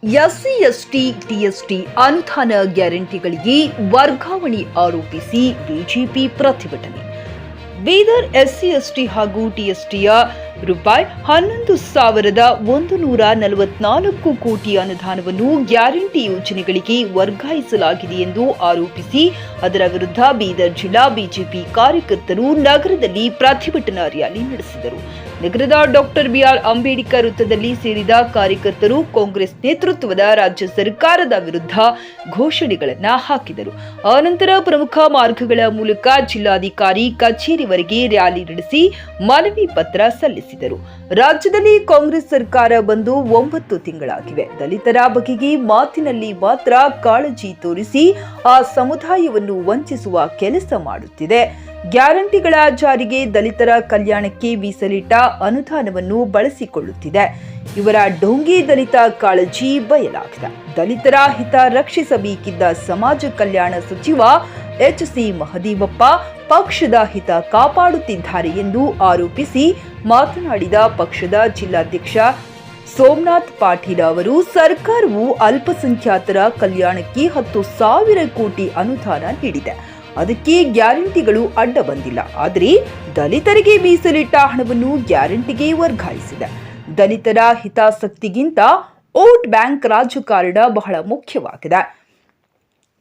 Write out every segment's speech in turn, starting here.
SC ST ಟಿಎಸ್ಟಿ ಅನುದಾನ ಗ್ಯಾರಂಟಿಗಳಿಗೆ ವರ್ಗಾವಣೆ ಆರೋಪಿಸಿ ಬಿಜೆಪಿ ಪ್ರತಿಭಟನೆ. ಬೀದರ್ ಎಸ್ಸಿ ಎಸ್ಟಿ ಹಾಗೂ ಟಿಎಸ್ಟಿಯ ರೂಪಾಯಿ 11,144 ಕೋಟಿ ಅನುದಾನವನ್ನು ಗ್ಯಾರಂಟಿ ಯೋಜನೆಗಳಿಗೆ ವರ್ಗಾಯಿಸಲಾಗಿದೆ ಎಂದು ಆರೋಪಿಸಿ ಅದರ ವಿರುದ್ಧ ಬೀದರ್ ಜಿಲ್ಲಾ ಬಿಜೆಪಿ ಕಾರ್ಯಕರ್ತರು ನಗರದಲ್ಲಿ ಪ್ರತಿಭಟನಾ ರ್ಯಾಲಿ ನಡೆಸಿದರು. ನಗರದ ಡಾಕ್ಟರ್ ಬಿಆರ್ ಅಂಬೇಡ್ಕರ್ ವೃತ್ತದಲ್ಲಿ ಸೇರಿದ ಕಾರ್ಯಕರ್ತರು ಕಾಂಗ್ರೆಸ್ ನೇತೃತ್ವದ ರಾಜ್ಯ ಸರ್ಕಾರದ ವಿರುದ್ಧ ಘೋಷಣೆಗಳನ್ನು ಹಾಕಿದರು. ಆನಂತರ ಪ್ರಮುಖ ಮಾರ್ಗಗಳ ಮೂಲಕ ಜಿಲ್ಲಾಧಿಕಾರಿ ಕಚೇರಿವರೆಗೆ ರ್ಯಾಲಿ ನಡೆಸಿ ಮನವಿ ಪತ್ರ ಸಲ್ಲಿಸಿದರು. ರಾಜ್ಯದಲ್ಲಿ ಕಾಂಗ್ರೆಸ್ ಸರ್ಕಾರ ಬಂದು 9 ತಿಂಗಳಾಗಿವೆ. ದಲಿತರ ಬಗೆಗೆ ಮಾತಿನಲ್ಲಿ ಮಾತ್ರ ಕಾಳಜಿ ತೋರಿಸಿ ಆ ಸಮುದಾಯವನ್ನು ವಂಚಿಸುವ ಕೆಲಸ ಮಾಡುತ್ತಿದೆ. ಗ್ಯಾರಂಟಿಗಳ ಜಾರಿಗೆ ದಲಿತರ ಕಲ್ಯಾಣಕ್ಕೆ ಮೀಸಲಿಟ್ಟ ಅನುದಾನವನ್ನು ಬಳಸಿಕೊಳ್ಳುತ್ತಿದೆ. ಇವರ ಡೋಂಗಿ ದಲಿತ ಕಾಳಜಿ ಬಯಲಾಗಿದೆ. ದಲಿತರ ಹಿತ ರಕ್ಷಿಸಬೇಕಿದ್ದ ಸಮಾಜ ಕಲ್ಯಾಣ ಸಚಿವ ಎಚ್.ಸಿ. ಮಹದೇವಪ್ಪ ಪಕ್ಷದ ಹಿತ ಕಾಪಾಡುತ್ತಿದ್ದಾರೆ ಎಂದು ಆರೋಪಿಸಿ ಮಾತನಾಡಿದ ಪಕ್ಷದ ಜಿಲ್ಲಾಧ್ಯಕ್ಷ ಸೋಮನಾಥ್ ಪಾಟೀಲ್ ಅವರು, ಸರ್ಕಾರವು ಅಲ್ಪಸಂಖ್ಯಾತರ ಕಲ್ಯಾಣಕ್ಕೆ 10,000 ಕೋಟಿ ಅನುದಾನ ನೀಡಿದೆ. ಅದಕ್ಕೆ ಗ್ಯಾರಂಟಿಗಳು ಅಡ್ಡ ಬಂದಿಲ್ಲ. ಆದರೆ ದಲಿತರಿಗೆ ಮೀಸಲಿಟ್ಟ ಹಣವನ್ನು ಗ್ಯಾರಂಟಿಗೆ ವರ್ಗಾಯಿಸಿದೆ. ದಲಿತರ ಹಿತಾಸಕ್ತಿಗಿಂತ ವೋಟ್ ಬ್ಯಾಂಕ್ ರಾಜಕಾರಣ ಬಹಳ ಮುಖ್ಯವಾಗಿದೆ.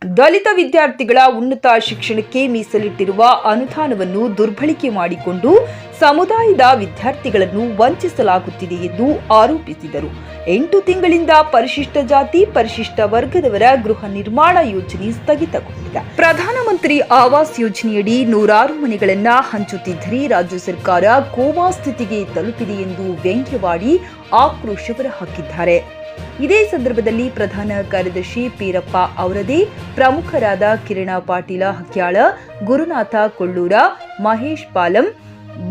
ದಲಿತ ವಿದ್ಯಾರ್ಥಿಗಳ ಉನ್ನತ ಶಿಕ್ಷಣಕ್ಕೆ ಮೀಸಲಿಟ್ಟಿರುವ ಅನುದಾನವನ್ನು ದುರ್ಬಳಕೆ ಮಾಡಿಕೊಂಡು ಸಮುದಾಯದ ವಿದ್ಯಾರ್ಥಿಗಳನ್ನು ವಂಚಿಸಲಾಗುತ್ತಿದೆ ಎಂದು ಆರೋಪಿಸಿದರು. 8 ತಿಂಗಳಿಂದ ಪರಿಶಿಷ್ಟ ಜಾತಿ, ಪರಿಶಿಷ್ಟ ವರ್ಗದವರ ಗೃಹ ನಿರ್ಮಾಣ ಯೋಜನೆ ಸ್ಥಗಿತಗೊಂಡಿದೆ. ಪ್ರಧಾನಮಂತ್ರಿ ಆವಾಸ್ ಯೋಜನೆಯಡಿ ನೂರಾರು ಮನೆಗಳನ್ನು ಹಂಚುತ್ತಿದ್ದರೆ ರಾಜ್ಯ ಸರ್ಕಾರ ಕೋಮಾ ಸ್ಥಿತಿಗೆ ತಲುಪಿದೆ ಎಂದು ವ್ಯಂಗ್ಯವಾಡಿ ಆಕ್ರೋಶ ಹೊರಹಾಕಿದ್ದಾರೆ. ಇದೇ ಸಂದರ್ಭದಲ್ಲಿ ಪ್ರಧಾನ ಕಾರ್ಯದರ್ಶಿ ಪೀರಪ್ಪ ಅವರದೇ, ಪ್ರಮುಖರಾದ ಕಿರಣ ಪಾಟೀಲ ಹಕ್ಯಾಳ, ಗುರುನಾಥ ಕೊಳ್ಳೂರ, ಮಹೇಶ್ ಪಾಲಂ,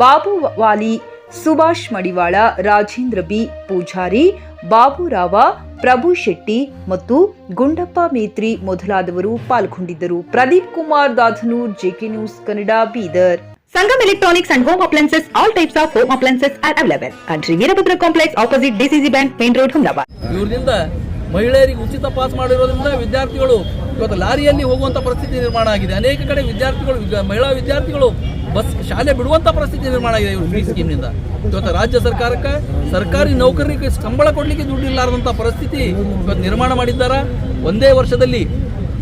ಬಾಬು ವಾಲಿ, ಸುಭಾಷ್ ಮಡಿವಾಳ, ರಾಜೇಂದ್ರ ಬಿ ಪೂಜಾರಿ, ಬಾಬುರಾವ, ಪ್ರಭು ಶೆಟ್ಟಿ ಮತ್ತು ಗುಂಡಪ್ಪ ಮೇತ್ರಿ ಮೊದಲಾದವರು ಪಾಲ್ಗೊಂಡಿದ್ದರು. Pradeep Kumar Dadhanur, JK news Kannada, Bidar. Sangam Electronics and Home Appliances, all types of home appliances are available at Veerabhadra Complex opposite DCC Bank, Main Road, Ahmedabad. ಇವರಿಂದ ಮಹಿಳೆಯರಿಗೆ ಉಚಿತ ಪಾಸ್ ಮಾಡಿರೋದ್ರಿಂದ ವಿದ್ಯಾರ್ಥಿಗಳು ಇವತ್ತು ಲಾರಿಯಲ್ಲಿ ಹೋಗುವಂತ ಪರಿಸ್ಥಿತಿ ನಿರ್ಮಾಣ ಆಗಿದೆ. ಅನೇಕ ಕಡೆ ವಿದ್ಯಾರ್ಥಿಗಳು, ಮಹಿಳಾ ವಿದ್ಯಾರ್ಥಿಗಳು ಬಸ್ ಶಾಲೆ ಬಿಡುವಂತ ಪರಿಸ್ಥಿತಿ ನಿರ್ಮಾಣ ಆಗಿದೆ ಇವರು ಫ್ರೀ ಸ್ಕೀಮ್ನಿಂದ. ಇವತ್ತು ರಾಜ್ಯ ಸರ್ಕಾರಕ್ಕೆ ಸರ್ಕಾರಿ ನೌಕರರಿಗೆ ಸಂಬಳ ಕೊಡಲಿಕ್ಕೆ ದುಡ್ಡಿಲ್ಲಾರದಂಥ ಪರಿಸ್ಥಿತಿ ಇವತ್ತು ನಿರ್ಮಾಣ ಮಾಡಿದ್ದಾರೆ. ಒಂದೇ ವರ್ಷದಲ್ಲಿ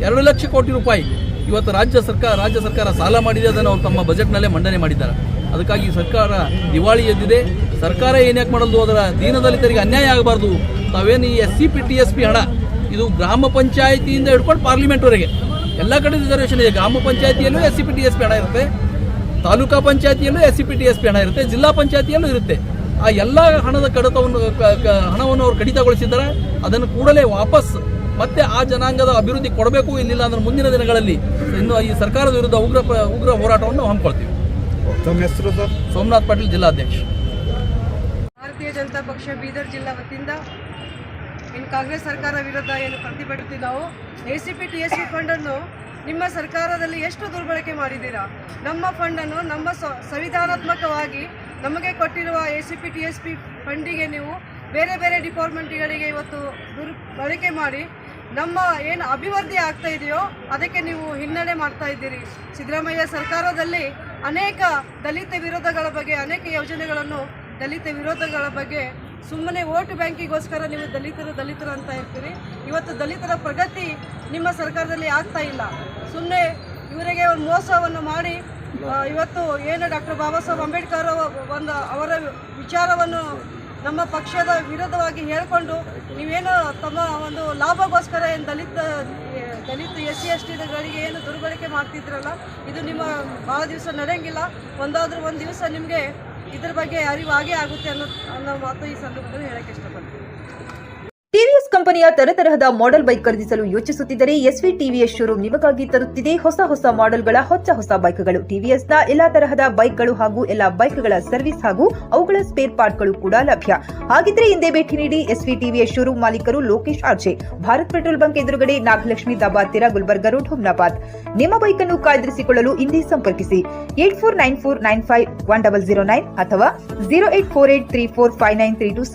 2 ಲಕ್ಷ ಕೋಟಿ ರೂಪಾಯಿ ಇವತ್ತು ರಾಜ್ಯ ಸರ್ಕಾರ ಸಾಲ ಮಾಡಿದೆ. ಅದನ್ನು ಅವರು ತಮ್ಮ ಬಜೆಟ್ನಲ್ಲೇ ಮಂಡನೆ ಮಾಡಿದ್ದಾರೆ. ಅದಕ್ಕಾಗಿ ಸರ್ಕಾರ ದಿವಾಳಿ ಎದ್ದಿದೆ. ಸರ್ಕಾರ ಏನ್ಯಾಕೆ ಮಾಡಲು, ಅದರ ದೀನದಲಿತರಿಗೆ ಅನ್ಯಾಯ ಆಗಬಾರ್ದು. ತಾವೇನು ಈ SCP TSP ಹಣ ಇದು ಗ್ರಾಮ ಪಂಚಾಯಿತಿಯಿಂದ ಹಿಡ್ಕೊಂಡು ಪಾರ್ಲಿಮೆಂಟ್ವರೆಗೆ ಎಲ್ಲ ಕಡೆ ರಿಸರ್ವೇಷನ್ ಇದೆ. ಗ್ರಾಮ ಪಂಚಾಯಿತಿಯಲ್ಲೂ SCP TSP ಹಣ ಇರುತ್ತೆ, ತಾಲೂಕಾ ಪಂಚಾಯಿತಿಯಲ್ಲೂ SCP TSP ಹಣ ಇರುತ್ತೆ, ಜಿಲ್ಲಾ ಪಂಚಾಯಿತಿಯಲ್ಲೂ ಇರುತ್ತೆ. ಆ ಎಲ್ಲ ಹಣದ ಹಣವನ್ನು ಅವರು ಕಡಿತಗೊಳಿಸಿದ್ದಾರೆ. ಅದನ್ನು ಕೂಡಲೇ ವಾಪಸ್ ಮತ್ತೆ ಆ ಜನಾಂಗದ ಅಭಿವೃದ್ಧಿ ಕೊಡಬೇಕು. ಇಲ್ಲಿಲ್ಲ ಅಂದ್ರೆ ಮುಂದಿನ ದಿನಗಳಲ್ಲಿ ಇನ್ನು ಈ ಸರ್ಕಾರದ ವಿರುದ್ಧ ಉಗ್ರ ಹೋರಾಟವನ್ನು ಹಮ್ಮಿಕೊಳ್ತೀವಿ. ತಮ್ಮ ಹೆಸರು ಸರ್? ಸೋಮನಾಥ್ ಪಾಟೀಲ್, ಜಿಲ್ಲಾಧ್ಯಕ್ಷ, ಭಾರತೀಯ ಜನತಾ ಪಕ್ಷ ಬೀದರ್ ಜಿಲ್ಲಾ ವತಿಯಿಂದ ಇನ್ನು ಕಾಂಗ್ರೆಸ್ ಸರ್ಕಾರ ವಿರುದ್ಧ ಏನು ಪ್ರತಿಭಟಿಸ್ತೀವಿ ನಾವು. SCP TSP ಫಂಡನ್ನು ನಿಮ್ಮ ಸರ್ಕಾರದಲ್ಲಿ ಎಷ್ಟು ದುರ್ಬಳಕೆ ಮಾಡಿದ್ದೀರಾ? ನಮ್ಮ ಫಂಡನ್ನು ನಮ್ಮ ಸಂವಿಧಾನಾತ್ಮಕವಾಗಿ ನಮಗೆ ಕೊಟ್ಟಿರುವ SCP TSP ಫಂಡಿಗೆ ನೀವು ಬೇರೆ ಬೇರೆ ಡಿಪಾರ್ಟ್ಮೆಂಟ್ಗಳಿಗೆ ಇವತ್ತು ದುರ್ಬಳಕೆ ಮಾಡಿ ನಮ್ಮ ಏನು ಅಭಿವೃದ್ಧಿ ಆಗ್ತಾ ಇದೆಯೋ ಅದಕ್ಕೆ ನೀವು ಹಿನ್ನಡೆ ಮಾಡ್ತಾ ಇದ್ದೀರಿ. ಸಿದ್ದರಾಮಯ್ಯ ಸರ್ಕಾರದಲ್ಲಿ ಅನೇಕ ದಲಿತ ವಿರೋಧಗಳ ಬಗ್ಗೆ, ಅನೇಕ ಯೋಜನೆಗಳನ್ನು ದಲಿತ ವಿರೋಧಗಳ ಬಗ್ಗೆ ಸುಮ್ಮನೆ ವೋಟ್ ಬ್ಯಾಂಕಿಗೋಸ್ಕರ ನೀವು ದಲಿತರು ಅಂತ ಇರ್ತೀರಿ. ಇವತ್ತು ದಲಿತರ ಪ್ರಗತಿ ನಿಮ್ಮ ಸರ್ಕಾರದಲ್ಲಿ ಆಗ್ತಾ ಇಲ್ಲ. ಸುಮ್ಮನೆ ಇವರಿಗೆ ಒಂದು ಮೋಸವನ್ನು ಮಾಡಿ ಇವತ್ತು ಏನು ಡಾಕ್ಟರ್ ಬಾಬಾ ಸಾಹೇಬ್ ಅಂಬೇಡ್ಕರ್ ಅವರ ವಿಚಾರವನ್ನು ನಮ್ಮ ಪಕ್ಷದ ವಿರೋಧವಾಗಿ ಹೇಳಿಕೊಂಡು ನೀವೇನು ತಮ್ಮ ಒಂದು ಲಾಭಗೋಸ್ಕರ ಏನು ದಲಿತ SC ST ಗಳಿಗೆ ಏನು ದುರ್ಬಳಕೆ ಮಾಡ್ತಿದ್ರಲ್ಲ, ಇದು ನಿಮ್ಮ ಭಾಳ ದಿವಸ ನಡೆಯಂಗಿಲ್ಲ. ಒಂದಾದ್ರೂ ಒಂದು ದಿವಸ ನಿಮಗೆ ಇದ್ರ ಬಗ್ಗೆ ಅರಿವು ಆಗೇ ಆಗುತ್ತೆ ಅನ್ನೋ ಮಾತು ಈ ಸಂದರ್ಭದಲ್ಲಿ ಹೇಳಕ್ಕೆ ಇಷ್ಟಪಡ್ತೀನಿ. ಟಿವಿಎಸ್ ಕಂಪನಿಯ ತರತರಹದ ಮಾಡೆಲ್ ಬೈಕ್ ಖರೀದಿಸಲು ಯೋಚಿಸುತ್ತಿದ್ದರೆ SV TVS ಶೋರೂಮ್ ನಿಮಗಾಗಿ ತರುತ್ತಿದೆ ಹೊಸ ಮಾಡೆಲ್ಗಳ ಹೊಸ ಬೈಕ್ಗಳು. ಟಿವಿಎಸ್ನ ಎಲ್ಲಾ ತರಹದ ಬೈಕ್ಗಳು ಹಾಗೂ ಎಲ್ಲಾ ಬೈಕ್ಗಳ ಸರ್ವಿಸ್ ಹಾಗೂ ಅವುಗಳ ಸ್ಪೇರ್ ಪಾರ್ಟ್ಗಳು ಕೂಡ ಲಭ್ಯ. ಹಾಗಿದ್ರೆ ಹಿಂದೆ ಭೇಟಿ ನೀಡಿ. SV TVS ಶೋರೂಮ್ ಮಾಲೀಕರು Lokesh RJ, Bharat petrol bunk ಎದುರುಗಡೆ, ನಾಗಲಕ್ಷ್ಮಿ ದಾಬಾ ಹತ್ತಿರ, ಗುಲ್ಬರ್ಗಾ ರೋಡ್, ಅಹಮದಾಬಾದ್. ನಿಮ್ಮ ಬೈಕ್ ಅನ್ನು ಕಾಯ್ದಿರಿಸಿಕೊಳ್ಳಲು ಹಿಂದೆ ಸಂಪರ್ಕಿಸಿ 8494951009 ಅಥವಾ 0848345932.